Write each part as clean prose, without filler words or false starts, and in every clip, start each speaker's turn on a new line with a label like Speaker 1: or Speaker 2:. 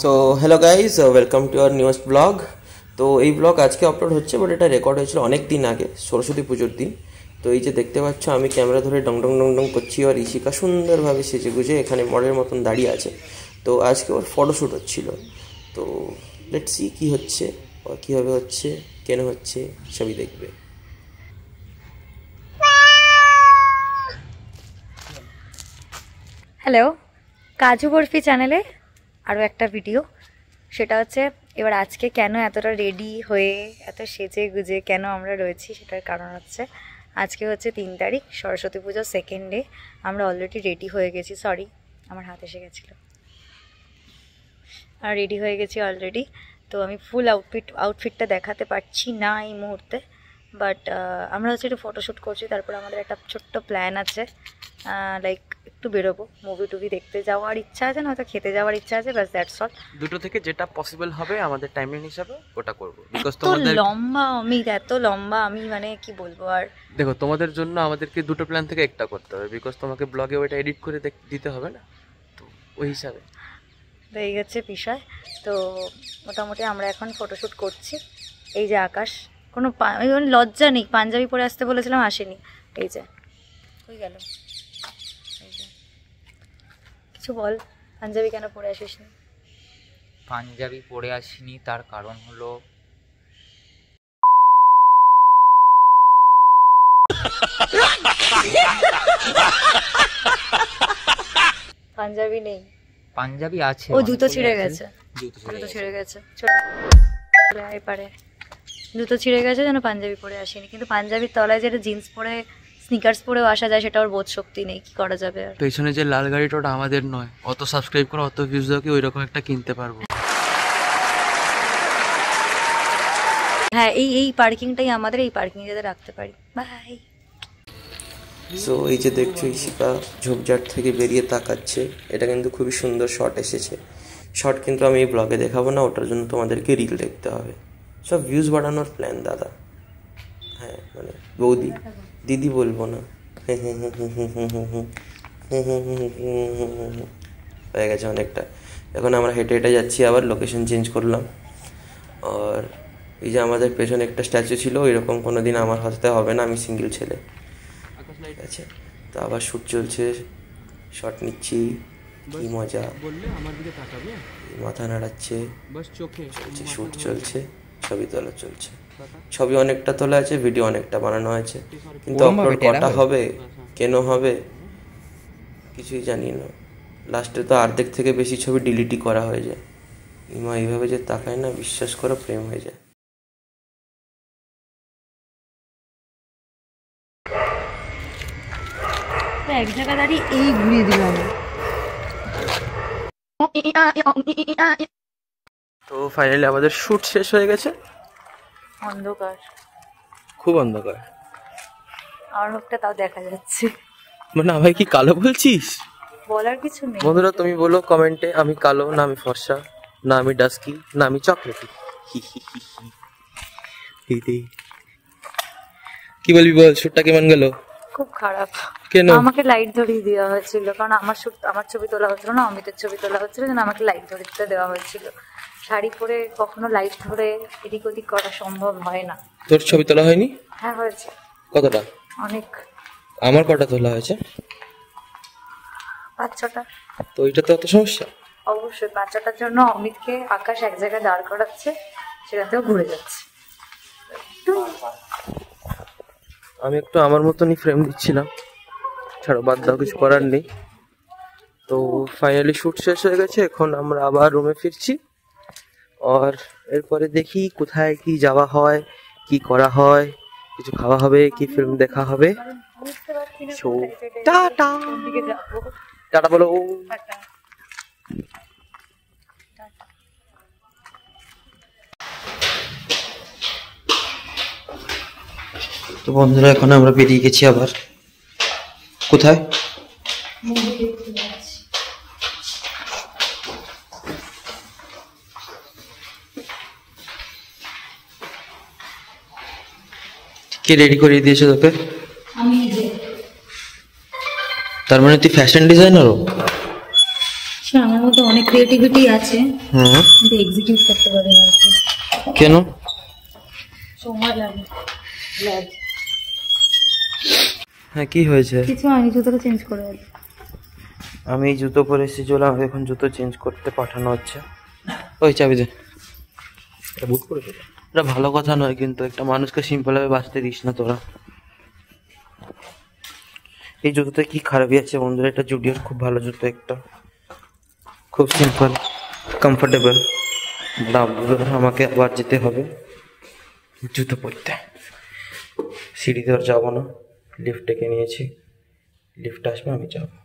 Speaker 1: So hello guys, welcome to our newest blog. তো এই blog আজকে আপলোড হচ্ছে, বাট এটা রেকর্ড হয়েছিল অনেক দিন আগে, সরস্বতী পুজোর দিন। তো এই যে দেখতে পাচ্ছ, আমি ক্যামেরা ধরে ডং ডং ডং ডং করছি, আর ঈশিকা সুন্দরভাবে সেজে গুজে এখানে মডেলের মতন দাঁড়িয়ে আছে। তো আজকে ওর ফটোশ্যুট হচ্ছিল। তো লেটস সি কী হচ্ছে, কীভাবে হচ্ছে, কেন হচ্ছে, সবই দেখবে।
Speaker 2: হ্যালো, কাজু বরফি চ্যানেলে আরও একটা ভিডিও। সেটা হচ্ছে এবার আজকে কেন এতটা রেডি হয়ে এত সেজে গুজে কেন আমরা রয়েছি, সেটার কারণ হচ্ছে আজকে হচ্ছে 3 তারিখ, সরস্বতী পুজোর সেকেন্ড ডে। আমরা অলরেডি রেডি হয়ে গেছি, সরি আমার হাত এসে গেছিলো, আর রেডি হয়ে গেছি অলরেডি। তো আমি ফুল আউটফিটটা দেখাতে পারছি না এই মুহূর্তে, বাট আমরা হচ্ছে একটু ফটোশ্যুট করছি। তারপর আমাদের একটা ছোট্ট প্ল্যান আছে, লাইক একটু বেরোবো, মুভি টুভি দেখতে যাওয়ার ইচ্ছা আছে, না হয়তো খেতে যাওয়ার ইচ্ছা আছে, বাস দ্যাটস অল।
Speaker 1: দুটো থেকে যেটা পসিবল হবে আমাদের টাইমলাইন হিসাবে ওটা করবো। বিকজ
Speaker 2: তোমাদের লম্বা অমিত, এত লম্বা আমি মানে কি বলবো। আর
Speaker 1: দেখো, তোমাদের জন্য আমাদেরকে দুটো প্ল্যান থেকে একটা করতে হবে, বিকজ তোমাকে ব্লগে ওইটা এডিট করে দিতে হবে না, তো ওই হিসাবে।
Speaker 2: তো এই হচ্ছে বিষয়। তো মোটামুটি আমরা এখন ফটোশ্যুট করছি। এই যে আকাশ, কোনো লজ্জা নেই, পাঞ্জাবি পরে আসতে বলেছিলাম আসেনি। এই যে কই গেল, এই যে কিছু বল, পাঞ্জাবি কেন পরে আসিস নি?
Speaker 3: পাঞ্জাবি পরে আসিনি, তার কারণ হলো
Speaker 2: পাঞ্জাবি নেই,
Speaker 3: পাঞ্জাবি আছে,
Speaker 2: ও জুতো ছিঁড়ে গেছে, জুতো ছিঁড়ে গেছে, এপারে জুতো ছিঁড়ে গেছে যেন পাঞ্জাবি পরে আসেনি। কিন্তু পাঞ্জাবির তলায় যেটা জিন্স পরে স্নিকার্স পরেও আসা যায়, সেটা ওর বোধ শক্তি নেই, কি করা যাবে আর।
Speaker 1: পেছনে যে লাল গাড়িটা ওটা আমাদের নয়, অত সাবস্ক্রাইব করে অত ভিউজ দাও কি ওই রকম একটা কিনতে পারবো।
Speaker 2: হ্যাঁ, এই পার্কিংটাই আমাদের, এই পার্কিং যাতে রাখতে পারি। বাই।
Speaker 1: সো এই যে দেখছো, ঈশিকা ঝোপঝাড় থেকে বেরিয়ে তাকাচ্ছে, এটা কিন্তু খুবই সুন্দর শট এসেছে। শট কিন্তু আমি এই ব্লগে দেখাবো না, ওটার জন্য তোমাদেরকে রিল দেখতে হবে। সব ভিউজ বাড়ানোর প্ল্যান দাদা, হ্যাঁ মানে বৌদি, দিদি বলবো না। হয়ে গেছে অনেকটা। এখন আমরা হেঁটে হেঁটে যাচ্ছি, আবার লোকেশন চেঞ্জ করলাম। আর এই যে আমাদের পেছনে একটা স্ট্যাচু ছিল, এরকম কোনো দিন আমার হাতে হবে না, আমি সিঙ্গেল ছেলে, ঠিক আছে। তো আবার শ্যুট চলছে, শট নিচ্ছি, কি মজা, মাথা নাড়াচ্ছে, চলছে, শ্যুট চলছে, ছবি তোলা চলছে। ছবি অনেকটা তোলা আছে, ভিডিও অনেকটা বানানো আছে, কিন্তু আপলোড কটা হবে, কেন হবে, কিছুই জানি না। লাস্টে তো অর্ধেক থেকে বেশি ছবি ডিলিটই করা হয়ে যায়। ইমা এইভাবে যে তাকায় না, বিশ্বাস করো প্রেম হয়ে যায়।
Speaker 2: এক জায়গা দাঁড়িয়ে এই ঘুরিয়ে দিলাম।
Speaker 1: তো ফাইনালি আমাদের শ্যুট শেষ হয়ে গেছে।
Speaker 2: অন্ধকার,
Speaker 1: খুব অন্ধকার,
Speaker 2: আমার মুখটা তাও দেখা যাচ্ছে।
Speaker 1: মানে আমায় কি কালো বলছিস?
Speaker 2: বলার কিছু নেই।
Speaker 1: বন্ধুরা তুমি বলো কমেন্টে, আমি কালো না আমি ফর্সা, না আমি ডাস্কি, না আমি চকলেটি। কি বলবি বল, শ্যুটটা কেমন গেল?
Speaker 2: খুব খারাপ।
Speaker 1: কেন?
Speaker 2: আমাকে লাইট ধরিয়ে দেওয়া হয়েছিল, কারণ আমার ছবি তোলা হচ্ছিল না, অমিতের ছবি তোলা হচ্ছিল, যেন আমাকে লাইট ধরিয়ে দেওয়া হয়েছিল। শাড়ি পরে কখনো লাইট ধরে এদিক ওদিক করা সম্ভব হয় না।
Speaker 1: তোর ছবি তোলা হয়নি?
Speaker 2: হ্যাঁ হয়েছে।
Speaker 1: কতটা?
Speaker 2: অনেক।
Speaker 1: আমার কটা তোলা হয়েছে?
Speaker 2: 5-6টা।
Speaker 1: তো ওইটা তো অত সমস্যা?
Speaker 2: অবশ্যই 5-6টার জন্য অমিতকে আকাশ এক জায়গায় দাঁড় করাচ্ছে, সেটাতেও ঘুরে যাচ্ছে।
Speaker 1: আমি একটু আমার মতনই ফ্রেম দিচ্ছিলাম, ছাড়ো বাদ দাও, কিছু করার নেই। তো ফাইনালি শ্যুট শেষ হয়ে গেছে, এখন আমরা আবার রুমে ফিরছি। আর এরপরে দেখি কোথায় কি যাওয়া হয়, কি করা হয়, কিছু খাওয়া হবে, কি ফিল্ম দেখা হবে। সো টাটা, টাটা বলো। তো বন্ধুরা এখন আমরা বেরিয়ে গেছি আবার। কোথায়? কে রেডি করিয়ে দিয়েছে তোকে?
Speaker 2: আমি নিজে।
Speaker 1: তার মানে তুই ফ্যাশন ডিজাইনারও?
Speaker 2: আমার মধ্যে অনেক ক্রিয়েটিভিটি আছে,
Speaker 1: হুম,
Speaker 2: কিন্তু এক্সিকিউট করতে পারি না আর কি,
Speaker 1: কেন?
Speaker 2: সময় লাগে।
Speaker 1: হ্যাঁ, কি হয়েছে?
Speaker 2: কিছু হয়নি, জুতোটা চেঞ্জ করে দেবো।
Speaker 1: আমি জুতো পরে এসেছি, চলে আমাকে এখন জুতো চেঞ্জ করতে পাঠানো হচ্ছে। ওই চাবি দে। এটা বুট করে দে। এটা ভালো কথা নয়, কিন্তু একটা মানুষকে সিম্পলভাবে বাঁচতে দিস না তোরা। এই জুতোতে কি খারাপই আছে বন্ধুরা? এটা জুডিওর খুব ভালো জুতো, একটা খুব সিম্পল, কমফোর্টেবল। আমাকে আবার যেতে হবে জুতো পরতে। সিঁড়িতে আর যাবো না, লিফট ডেকে নিয়েছি, লিফট আসবে আমি যাবো।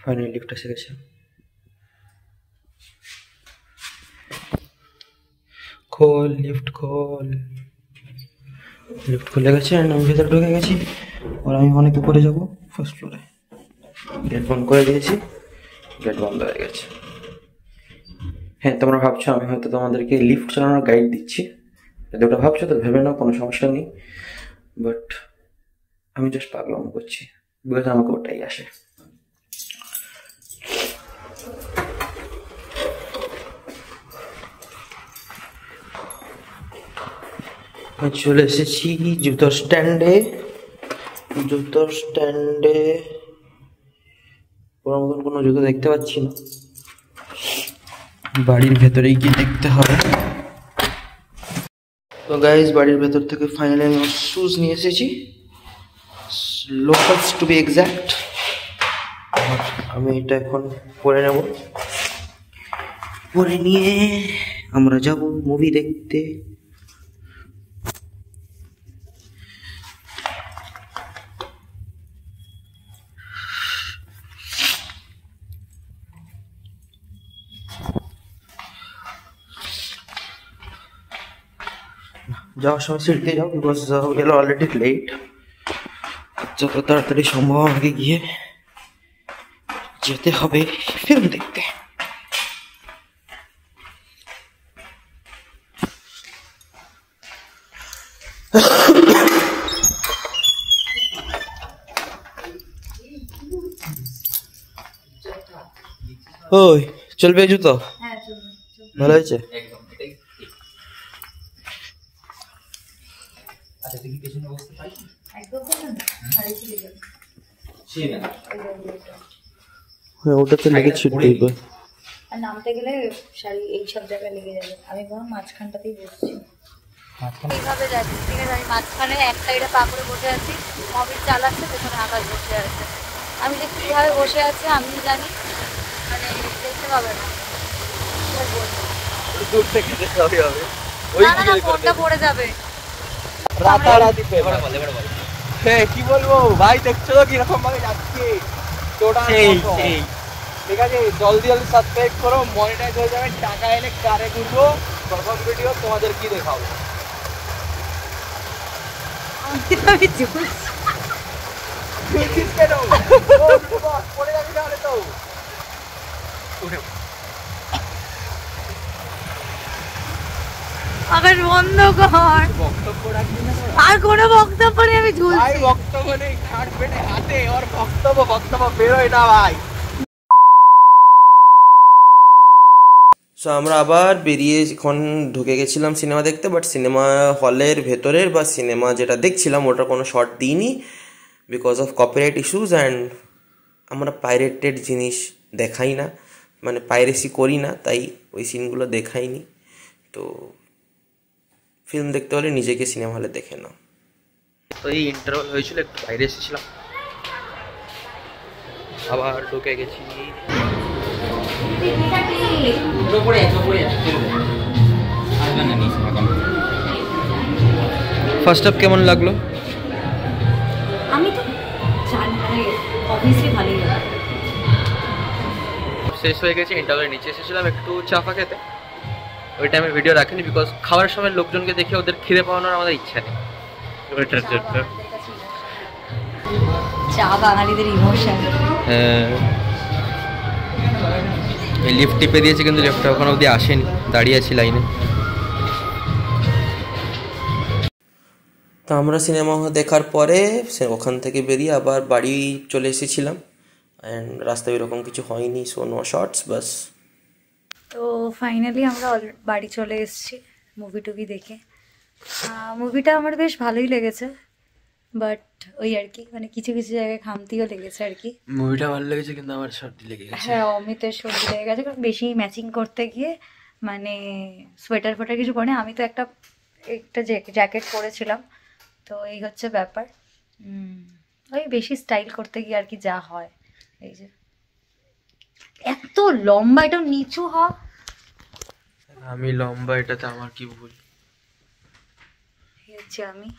Speaker 1: ফাইনালি লিফট এসে গেছে। খোল, লিফট খোল। লিফট খুলে গেছে, আমি ভেতরে ঢুকে গেছি। আর আমি অনেক উপরে যাবো, ফার্স্ট ফ্লোরে। গেট বন্ধ করে দিয়েছি, গেট বন্ধ হয়ে গেছে। হ্যাঁ, তোমরা ভাবছো আমি হয়তো তোমাদেরকে লিফট চালানোর গাইড দিচ্ছি, যদি ওটা ভাবছো তো ভেবে নাও, কোনো সমস্যা নেই। বাট আমি জাস্ট পাগলামো করছি, বিকজ আমাকে ওটাই আসে। চলে এসেছি জুতোর স্ট্যান্ডে। জুতোর স্ট্যান্ডে ওর মতন কোনো জুতো দেখতে পাচ্ছি না, বাড়ির ভেতরেই গিয়ে দেখতে হবে। তো গাইজ, বাড়ির ভেতর থেকে ফাইনালি আমি শুজ নিয়ে এসেছি, লোকালস টু বি এক্স্যাক্ট। আমি এটা এখন পরে নেব, পরে নিয়ে আমরা যাব মুভি দেখতে। যাওয়ার সময় সিটতে যাও, বিকজ এলো অলরেডি লেট। যত তাড়াতাড়ি সম্ভব আমাকে গিয়ে যেতে হবে ফিল্ম দেখতে। ওই চলবে জুতো? ভালো হয়েছে। হ্যাঁ, ওটাতে লেগে ছিটতে হবে।
Speaker 2: আর নামতে গেলে শাড়ি এই সব জায়গায় লেগে যাবে। আমি বরং মাঝখানটাতেই বসছি, এইভাবে যাচ্ছি, ঠিক আছে? আমি মাঝখানে এক সাইডে পা করে বসে আছি, মোবিল চালাচ্ছে, পেছনে আকাশ বসে আছে। আমি যে কীভাবে বসে আছি আমি জানি, মানে দেখতে পাবে না।
Speaker 1: দূর থেকে দেখতে হবে,
Speaker 2: না, ফোনটা পড়ে যাবে।
Speaker 1: রাতারাতি হ্যাঁ, কি বলবো ভাই, দেখছো তো কিরকম ভাবে যাচ্ছে। ঠিক আছে, জলদি সাবস্ক্রাইব করো, মনিটাইজ হয়ে যাবে, টাকা এলে কারে ঘুরবো, প্রথম ভিডিও তোমাদের কি দেখাবো। পড়ে যাবি তাহলে তো।
Speaker 2: আকাশ বন্ধ কর,
Speaker 1: বক্তব্য রাখবি না?
Speaker 2: আর কোনো বক্তব্য নেই, আমি ঝুলছি।
Speaker 1: ভাই বক্তব্য নেই, খাট পেটে হাতে ওর বক্তব্য বেরোয় না ভাই। সো আমরা আবার বেরিয়ে এখন ঢুকে গেছিলাম সিনেমা দেখতে, বাট সিনেমা হলের ভেতরের বা সিনেমা যেটা দেখছিলাম ওটা কোনো শর্ট দিইনি because of copyright issues. And আমরা পাইরেটেড জিনিস দেখাই না, মানে পাইরেসি করি না, তাই ওই সিনগুলো দেখাইনি। তো ফিল্ম দেখতে হলে নিজেকে সিনেমা হলে দেখে নাও। তো এই ইন্টারভাল হয়েছিল, একটু বাইরে এসেছিলাম, আবার ঢুকে গেছি। ফার্স্ট হাফ কেমন লাগলো?
Speaker 2: আমি তো জানি, অবভিয়াসলি ভালোই লাগে।
Speaker 1: শেষ হয়ে গেছে, ইন্টারভালের নিচে এসেছিলাম একটু চাফা খেতে। ওই টাইমে ভিডিও রাখিনি বিকজ খাওয়ার সময় লোকজনকে দেখে ওদের খিদে পাওয়ানোর আমাদের ইচ্ছা নেই, ওইটার জন্য।
Speaker 2: চা বাঙালিদের ইমোশন।
Speaker 1: হ্যাঁ, এই লিফট টিপে দিয়েছে, কিন্তু লিফটটা ওখানে অবধি আসেনি, দাঁড়িয়ে আছি লাইনে। তো আমরা সিনেমা দেখার পরে ওখান থেকে বেরিয়ে আবার বাড়ি চলে এসেছিলাম, অ্যান্ড রাস্তায় এরকম কিছু হয়নি, সো নো শর্টস বাস।
Speaker 2: তো ফাইনালি আমরা বাড়ি চলে এসেছি মুভি টুভি দেখে। মুভিটা আমার বেশ ভালোই লেগেছে, বাট ওই আর কি মানে কিছু কিছু জায়গায় খামতিও লেগেছে আর কি।
Speaker 1: মুভিটা ভালো লেগেছে কিন্তু আমার সর্দি লেগে গেছে।
Speaker 2: হ্যাঁ, অমিতের সর্দি লেগে গেছে, কারণ বেশি ম্যাচিং করতে গিয়ে মানে সোয়েটার ফোটার কিছু পরে, আমি তো একটা জ্যাকেট পরেছিলাম, তো এই হচ্ছে ব্যাপার। ওই বেশি স্টাইল করতে গিয়ে আর কি যা হয়। এই যে এত লম্বা, এটা নিচু হ,
Speaker 1: আমি লম্বা, এটাতে আমার কি ভুল?
Speaker 2: হচ্ছে আমি।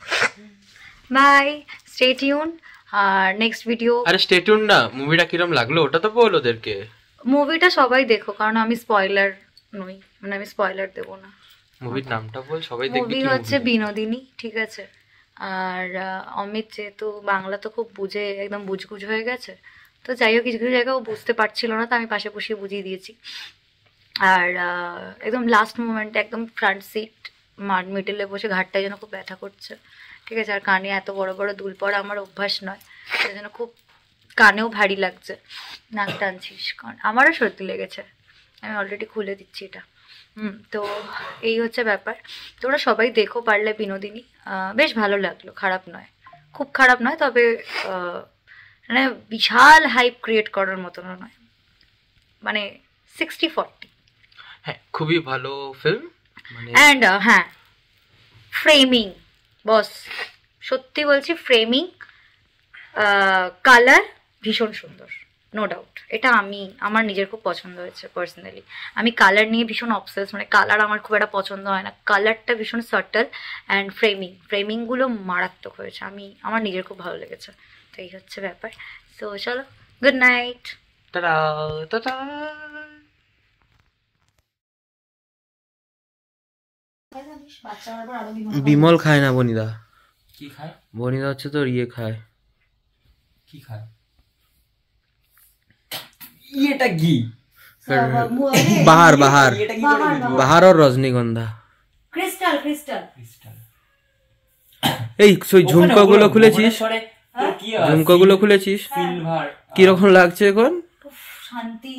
Speaker 2: Bye, stay tune. আর নেক্সট ভিডিও,
Speaker 1: আরে স্টে টিউন না, মুভিটা কিরম লাগলো ওটা তো বল ওদেরকে।
Speaker 2: মুভিটা সবাই দেখো, কারণ আমি স্পয়লার নই, মানে আমি স্পয়লার দেবো না।
Speaker 1: মুভির নামটা বল, সবাই দেখবে।
Speaker 2: মুভি হচ্ছে বিনোদিনী, ঠিক আছে। আর অমিত যেহেতু বাংলা তো খুব বুঝে, একদম বুঝগুজ হয়ে গেছে, তো যাই হোক কিছু কিছু জায়গায় ও বুঝতে পারছিল না, তো আমি পাশে বসিয়ে বুঝিয়ে দিয়েছি। আর একদম লাস্ট মোমেন্টে একদম ফ্রন্ট সিট মিডলে বসে ঘাটটায় যেন খুব ব্যথা করছে, ঠিক আছে। আর কানে এত বড় বড় দুল পরা আমার অভ্যাস নয়, সেই জন্য খুব কানেও ভারী লাগছে। নাক টানছিস? কারণ আমারও সর্দি লেগেছে, আমি অলরেডি খুলে দিচ্ছি এটা। তো এই হচ্ছে ব্যাপার। তোমরা সবাই দেখো পারলে বিনোদিনী, বেশ ভালো লাগলো, খারাপ নয়, খুব খারাপ নয়, তবে মানে বিশাল হাইপ ক্রিয়েট করার মতনও নয়, মানে 60-40।
Speaker 1: হ্যাঁ, খুবই ভালো ফিল্ম মানে।
Speaker 2: অ্যান্ড হ্যাঁ, ফ্রেমিং, বস সত্যি বলছি, ফ্রেমিং, কালার ভীষণ সুন্দর, নো ডাউট। এটা আমার নিজের খুব পছন্দ হয়েছে পার্সোনালি। আমি কালার নিয়ে ভীষণ অবসেস, মানে কালার আমার খুব একটা পছন্দ হয় না, কালারটা ভীষণ সাটল। অ্যান্ড ফ্রেমিংগুলো মারাত্মক হয়েছে, আমার নিজের খুব ভালো লেগেছে। তো এই হচ্ছে ব্যাপার। সো চলো, good night,
Speaker 1: tata tata. Bimal খায় না বনিদা।
Speaker 3: কি খায়?
Speaker 1: বনিদা হচ্ছে তোর ইয়ে খায়।
Speaker 3: কি খায়? এটা কি?
Speaker 1: বাহার বাহার বাহার আর রজনীগন্ধা।
Speaker 2: ক্রিস্টাল।
Speaker 1: এই ঝুমকোগুলো খুলেছিস? ঝুমকোগুলো খুলেছিস? কিরকম লাগছে এখন?
Speaker 2: শান্তি।